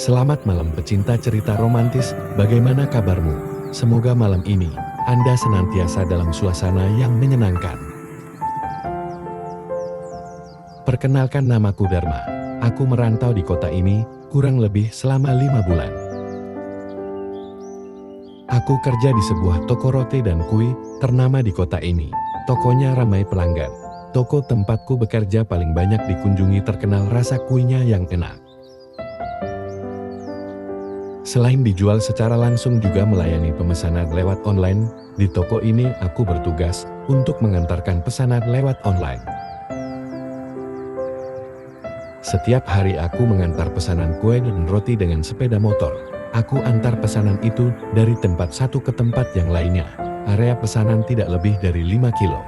Selamat malam pecinta cerita romantis, bagaimana kabarmu? Semoga malam ini, Anda senantiasa dalam suasana yang menyenangkan. Perkenalkan, namaku Dharma. Aku merantau di kota ini, kurang lebih selama 5 bulan. Aku kerja di sebuah toko roti dan kue, ternama di kota ini. Tokonya ramai pelanggan. Toko tempatku bekerja paling banyak dikunjungi terkenal rasa kuenya yang enak. Selain dijual secara langsung juga melayani pemesanan lewat online, di toko ini aku bertugas untuk mengantarkan pesanan lewat online. Setiap hari aku mengantar pesanan kue dan roti dengan sepeda motor. Aku antar pesanan itu dari tempat satu ke tempat yang lainnya. Area pesanan tidak lebih dari 5 kilo.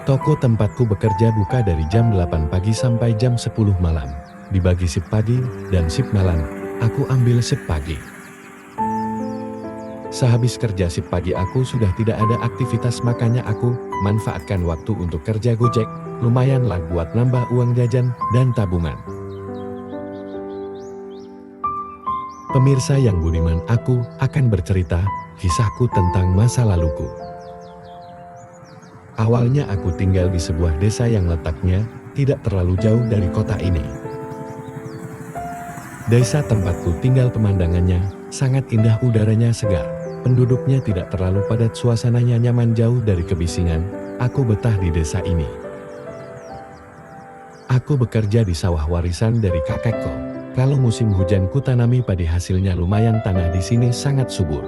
Toko tempatku bekerja buka dari jam 8 pagi sampai jam 10 malam. Dibagi sip pagi dan sip malam, aku ambil sip pagi. Sehabis kerja sip pagi aku sudah tidak ada aktivitas, makanya aku manfaatkan waktu untuk kerja Gojek, lumayanlah buat nambah uang jajan dan tabungan. Pemirsa yang budiman, aku akan bercerita kisahku tentang masa laluku. Awalnya aku tinggal di sebuah desa yang letaknya tidak terlalu jauh dari kota ini. Desa tempatku tinggal pemandangannya sangat indah, udaranya segar, penduduknya tidak terlalu padat, suasananya nyaman, jauh dari kebisingan. Aku betah di desa ini. Aku bekerja di sawah warisan dari kakekku. Kalau musim hujan ku tanami padi, hasilnya lumayan, tanah di sini sangat subur.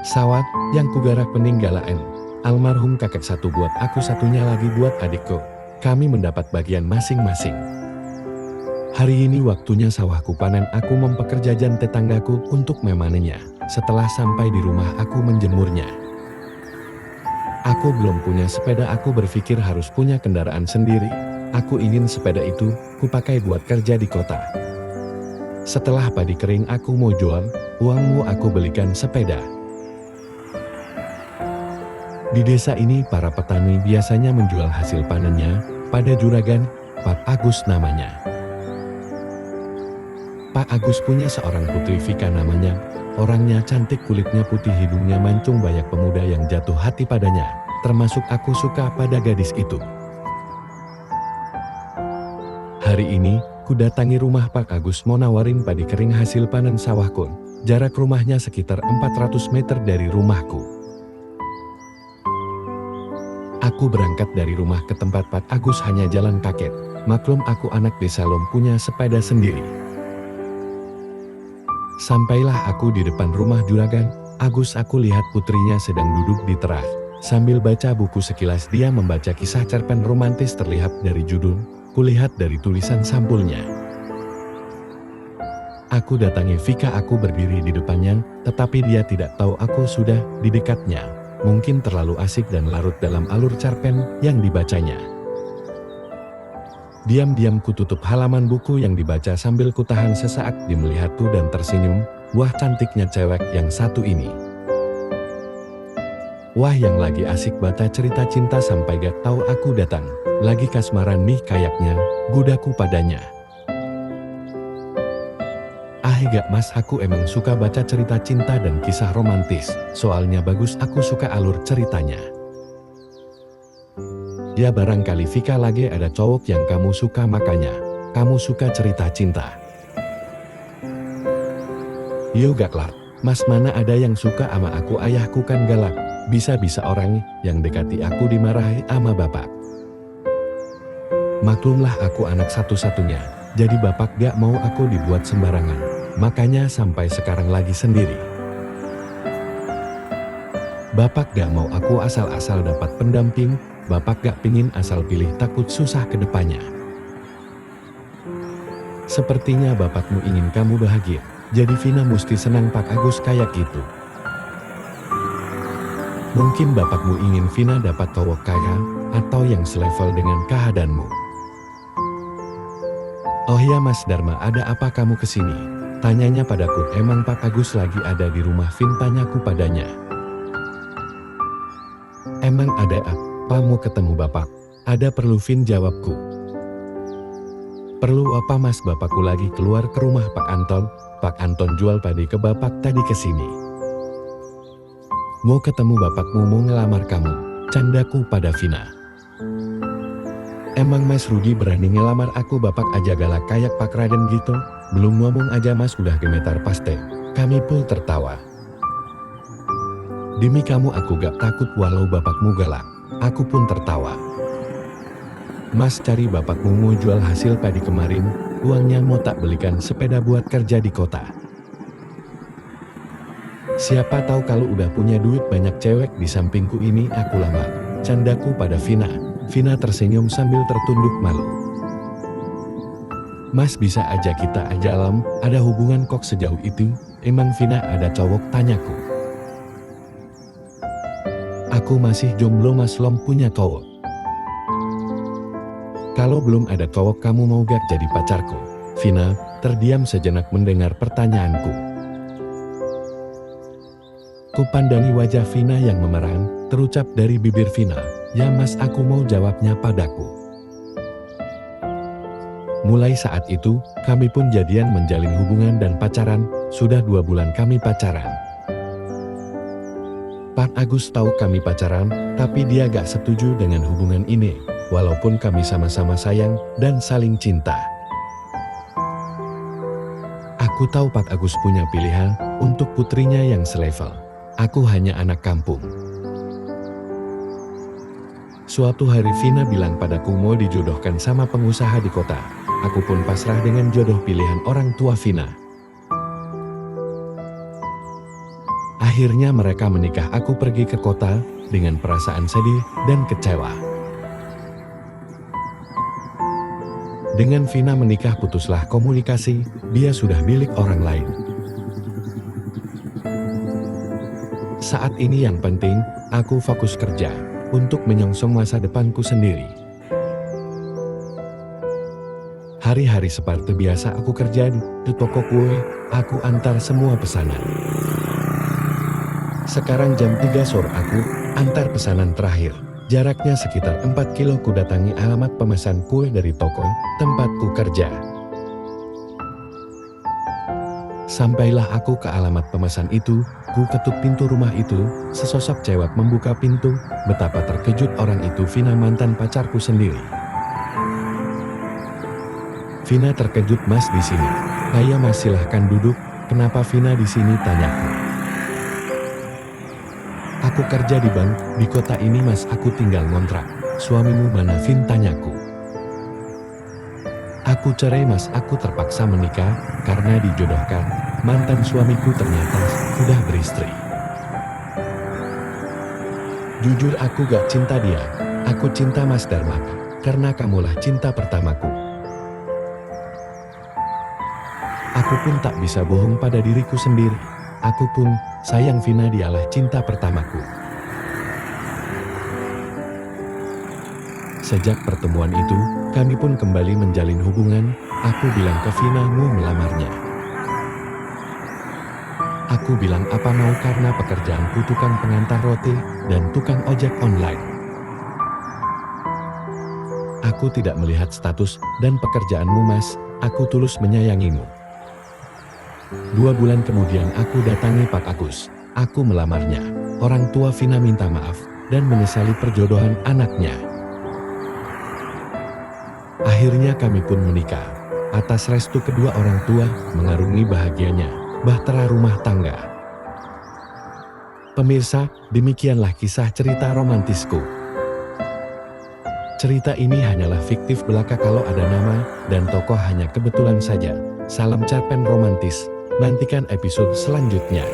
Sawah yang kugarap peninggalan almarhum kakek, satu buat aku, satunya lagi buat adikku. Kami mendapat bagian masing-masing. Hari ini waktunya sawahku panen, aku mempekerjakan tetanggaku untuk memanennya. Setelah sampai di rumah aku menjemurnya. Aku belum punya sepeda, aku berpikir harus punya kendaraan sendiri. Aku ingin sepeda itu kupakai buat kerja di kota. Setelah padi kering aku mau jual, uangmu aku belikan sepeda. Di desa ini para petani biasanya menjual hasil panennya pada juragan, Pak Agus namanya. Pak Agus punya seorang putri, Vika namanya. Orangnya cantik, kulitnya putih, hidungnya mancung, banyak pemuda yang jatuh hati padanya. Termasuk aku suka pada gadis itu. Hari ini, ku datangi rumah Pak Agus mau nawarin padi kering hasil panen sawahku. Jarak rumahnya sekitar 400 meter dari rumahku. Aku berangkat dari rumah ke tempat Pak Agus hanya jalan kaki. Maklum aku anak desa, belum punya sepeda sendiri. Sampailah aku di depan rumah juragan Agus. Aku lihat putrinya sedang duduk di teras sambil baca buku. Sekilas dia membaca kisah cerpen romantis, terlihat dari judul, kulihat dari tulisan sampulnya. Aku datangi Vika, aku berdiri di depannya, tetapi dia tidak tahu aku sudah di dekatnya. Mungkin terlalu asik dan larut dalam alur cerpen yang dibacanya. Diam-diam ku tutup halaman buku yang dibaca sambil kutahan sesaat di melihatku dan tersenyum. Wah, cantiknya cewek yang satu ini. Wah, yang lagi asik baca cerita cinta, sampai gak tahu aku datang. Lagi kasmaran nih kayaknya, gudaku padanya. Gak mas, aku emang suka baca cerita cinta dan kisah romantis. Soalnya bagus, aku suka alur ceritanya. Ya barangkali Vika lagi ada cowok yang kamu suka, makanya kamu suka cerita cinta. Yo gak lah, mas, mana ada yang suka ama aku, ayahku kan galak. Bisa-bisa orang yang dekati aku dimarahi ama bapak. Maklumlah aku anak satu-satunya, jadi bapak gak mau aku dibuat sembarangan. Makanya sampai sekarang lagi sendiri. Bapak gak mau aku asal-asal dapat pendamping. Bapak gak pingin asal pilih, takut susah ke depannya. Sepertinya bapakmu ingin kamu bahagia. Jadi Vina mesti senang Pak Agus kayak gitu. Mungkin bapakmu ingin Vina dapat cowok kaya atau yang selevel dengan keadaanmu. Oh ya Mas Dharma, ada apa kamu kesini? Tanyanya padaku. Emang Pak Agus lagi ada di rumah, Vin, tanyaku padanya. Emang ada apa mau ketemu bapak? Ada perlu, Vin, jawabku. Perlu apa mas, bapakku lagi keluar ke rumah Pak Anton. Pak Anton jual padi ke bapak tadi kesini. Mau ketemu bapakmu, mau ngelamar kamu, candaku pada Vina. Emang Mas Rudi berani ngelamar aku, bapak aja galak kayak Pak Raden gitu. Belum ngomong aja Mas udah gemetar paste. Kami pun tertawa. Demi kamu aku gak takut walau bapakmu galak. Aku pun tertawa. Mas cari bapakmu mau jual hasil padi kemarin, uangnya mau tak belikan sepeda buat kerja di kota. Siapa tahu kalau udah punya duit banyak cewek di sampingku ini aku lamar, candaku pada Vina. Vina tersenyum sambil tertunduk malu. Mas bisa aja kita aja alam, ada hubungan kok sejauh itu, emang Vina ada cowok, tanyaku. Aku masih jomblo mas, belum punya cowok. Kalau belum ada cowok kamu mau gak jadi pacarku? Vina terdiam sejenak mendengar pertanyaanku. Kupandangi wajah Vina yang memerang, terucap dari bibir Vina, ya mas aku mau, jawabnya padaku. Mulai saat itu, kami pun jadian menjalin hubungan dan pacaran, sudah 2 bulan kami pacaran. Pak Agus tahu kami pacaran, tapi dia gak setuju dengan hubungan ini, walaupun kami sama-sama sayang dan saling cinta. Aku tahu Pak Agus punya pilihan untuk putrinya yang selevel. Aku hanya anak kampung. Suatu hari Vina bilang padaku mau dijodohkan sama pengusaha di kota. Aku pun pasrah dengan jodoh pilihan orang tua Vina. Akhirnya mereka menikah, aku pergi ke kota dengan perasaan sedih dan kecewa. Dengan Vina menikah putuslah komunikasi, dia sudah milik orang lain. Saat ini yang penting, aku fokus kerja, untuk menyongsong masa depanku sendiri. Hari-hari seperti biasa aku kerja di toko kue, aku antar semua pesanan. Sekarang jam 3 sore aku antar pesanan terakhir. Jaraknya sekitar 4 kilo ku datangi alamat pemesan kue dari toko tempatku kerja. Sampailah aku ke alamat pemesan itu, ku ketuk pintu rumah itu, sesosok cewek membuka pintu, betapa terkejut orang itu, Vina mantan pacarku sendiri. Vina terkejut, mas di sini. Saya mas, silahkan duduk. Kenapa Vina di sini, tanyaku. Aku kerja di bank, di kota ini mas, aku tinggal ngontrak. Suamimu mana Vin, tanyaku. Aku cerai mas, aku terpaksa menikah, karena dijodohkan, mantan suamiku ternyata sudah beristri. Jujur aku gak cinta dia, aku cinta Mas Dharma, karena kamulah cinta pertamaku. Aku pun tak bisa bohong pada diriku sendiri, aku pun sayang Vina, dialah cinta pertamaku. Sejak pertemuan itu, kami pun kembali menjalin hubungan, aku bilang ke Vina mau melamarnya. Aku bilang apa mau karena pekerjaanku tukang pengantar roti dan tukang ojek online. Aku tidak melihat status dan pekerjaanmu mas, aku tulus menyayangimu. 2 bulan kemudian aku datangi Pak Agus, aku melamarnya. Orang tua Vina minta maaf dan menyesali perjodohan anaknya. Akhirnya kami pun menikah. Atas restu kedua orang tua, mengarungi bahagianya bahtera rumah tangga. Pemirsa, demikianlah kisah cerita romantisku. Cerita ini hanyalah fiktif belaka, kalau ada nama dan tokoh hanya kebetulan saja. Salam cerpen romantis, nantikan episode selanjutnya.